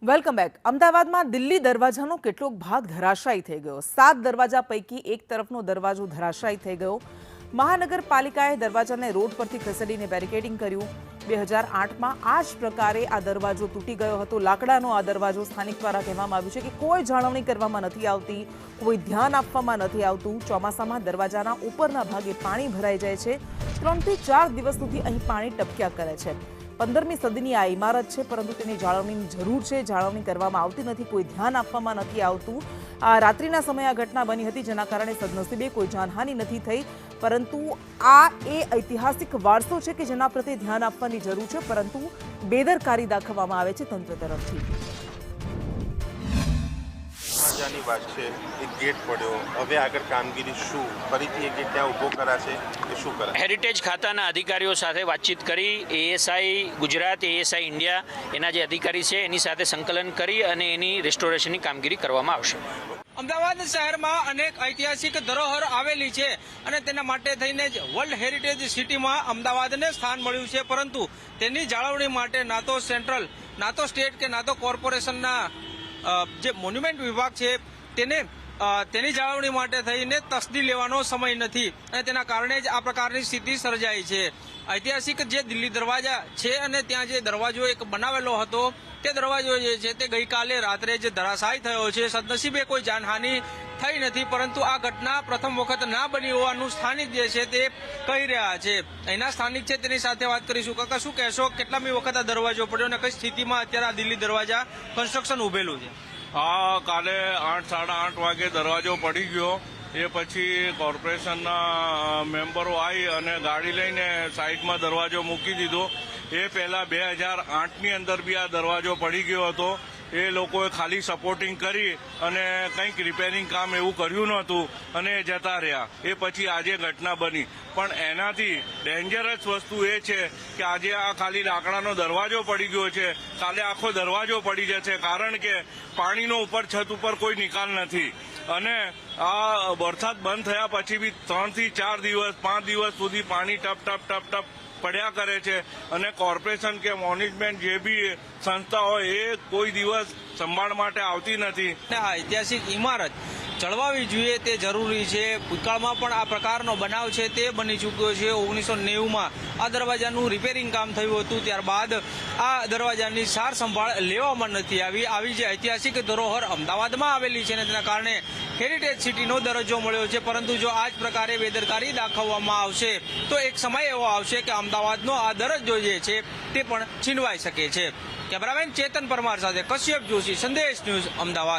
Welcome back. અમદાવાદમાં દિલ્હી દરવાજાનો કેટલોક ભાગ ધરાશાયી થઈ ગયો। 7 દરવાજા પૈકી એક તરફનો દરવાજો ધરાશાયી થઈ ગયો। મહાનગરપાલિકાએ દરવાજાને રોડ પરથી ખસેડીને બેરિકેડિંગ કર્યું। 2008માં આ જ પ્રકારે આ દરવાજો તૂટી ગયો હતો। લાકડાનો આ દરવાજો સ્થાનિક દ્વારા કહેવામાં આવ્યું છે કે કોઈ જાળવણી કરવામાં નથી આવતી, કોઈ ધ્યાન આપવામાં નથી આવતું। ચોમાસામાં દરવાજાના ઉપરના ભાગે પાણી ભરાઈ જાય છે। 3 થી 4 દિવસ સુધી અહીં પાણી ટપક્યા કરે છે। 15મી સદીની આ ઇમારત છે, પરંતુ તેની જાળવણીની જરૂર છે। જાળવણી કરવામાં આવતી નથી, કોઈ ધ્યાન આપવામાં નથી આવતું। રાત્રિના સમયે આ ઘટના બની હતી, જેના કારણે સદનસીબે કોઈ જાનહાનિ નથી થઈ, પરંતુ આ એ ઐતિહાસિક વારસો છે કે જેના પ્રત્યે ધ્યાન આપવાની જરૂર છે, પરંતુ બેદરકારી દાખવવામાં આવે છે તંત્ર તરફથી। મજાની વાત છે, એક ગેટ પડ્યો, હવે આગળ કામગીરી શું, ફરીથી એક ગેટ ત્યાં ઊભો કરાશે કે શું કરાશે? હેરિટેજ ખાતાના અધિકારીઓ સાથે વાતચીત કરી એએસઆઈ ગુજરાત, એએસઆઈ ઇન્ડિયા એના જે અધિકારી છે એની સાથે સંકલન કરી અને એની રેસ્ટોરેશનની કામગીરી કરવામાં આવશે। અમદાવાદ શહેરમાં અનેક ઐતિહાસિક ધરોહર આવેલી છે અને તેના માટે થઈને જ વર્લ્ડ હેરિટેજ સિટીમાં અમદાવાદને સ્થાન મળ્યું છે, પરંતુ તેની જાળવણી માટે ના તો સેન્ટ્રલ, ના તો સ્ટેટ કે ના તો કોર્પોરેશનના જે મોન્યુમેન્ટ વિભાગ છે તેની જાળવણી માટે થઈને તસ્દી લેવાનો સમય નથી અને તેના કારણે જ આ પ્રકારની સ્થિતિ સર્જાઈ છે। ઐતિહાસિક જે દિલ્હી દરવાજા છે અને ત્યાં જે દરવાજો એક બનાવેલો હતો તે દરવાજો જે છે તે ગઈકાલે રાત્રે જે ધરાશાયી થયો છે। સદનસીબે કોઈ જાનહાનિ થઈ નથી, પરંતુ આ ઘટના પ્રથમ વખત ના બની હોવાનું સ્થાનિક જે છે તે કહી રહ્યા છે। અહીંના સ્થાનિક છે તેની સાથે વાત કરીશું। કાકા, શું કહેશો, કેટલામી વખત આ દરવાજો પડ્યો અને કઈ સ્થિતિમાં અત્યારે આ દિલ્હી દરવાજા કન્સ્ટ્રક્શન ઉભેલું છે? કાલે 8, 8:30 વાગે દરવાજો પડી ગયો। એ પછી કોર્પોરેશનના મેમ્બરો આવી અને ગાડી લઈને સાઈડમાં દરવાજો મૂકી દીધો। એ પહેલા 2008ની અંદર બી આ દરવાજો પડી ગયો હતો। એ લોકોએ ખાલી સપોર્ટિંગ કરી અને કંઈક રિપેરિંગ કામ એવું કર્યું નહોતું અને જતા રહ્યા। એ પછી આજે ઘટના બની, પણ એનાથી ડેન્જરસ વસ્તુ એ છે કે આજે આ ખાલી લાકડાનો દરવાજો પડી ગયો છે, કાલે આખો દરવાજો પડી જશે, કારણ કે પાણીનો ઉપર છત ઉપર કોઈ નિકાલ નથી અને આ વરસાદ બંધ થયા પછી બી 3 થી 4 દિવસ 5 દિવસ સુધી પાણી ટપ પડ્યા કરે છે અને કોર્પોરેશન કે મેનેજમેન્ટ જે બી સંસ્થા હોય એ કોઈ દિવસ સંભાળ માટે આવતી નથી। આ ઐતિહાસિક ઇમારત જળવાવી જોઈએ તે જરૂરી છે। ભૂતકાળમાં પણ આ પ્રકારનો બનાવ છે તે બની ચૂક્યો છે। 1990માં આ દરવાજાનું રિપેરિંગ કામ થયું હતું, ત્યારબાદ આ દરવાજાની સાર સંભાળ લેવામાં નથી આવી જે ઐતિહાસિક ધરોહર અમદાવાદમાં આવેલી છે અને તેના કારણે હેરિટેજ સિટીનો દરજ્જો મળ્યો છે, પરંતુ જો આ જ પ્રકારે બેદરકારી દાખવવામાં આવશે તો એક સમય એવો આવશે કે અમદાવાદનો આ દરજ્જો જે છે તે પણ છીનવાઈ શકે છે। કેમેરામેન ચેતન પરમાર સાથે કશ્યપ જોશી, સંદેશ ન્યૂઝ, અમદાવાદ।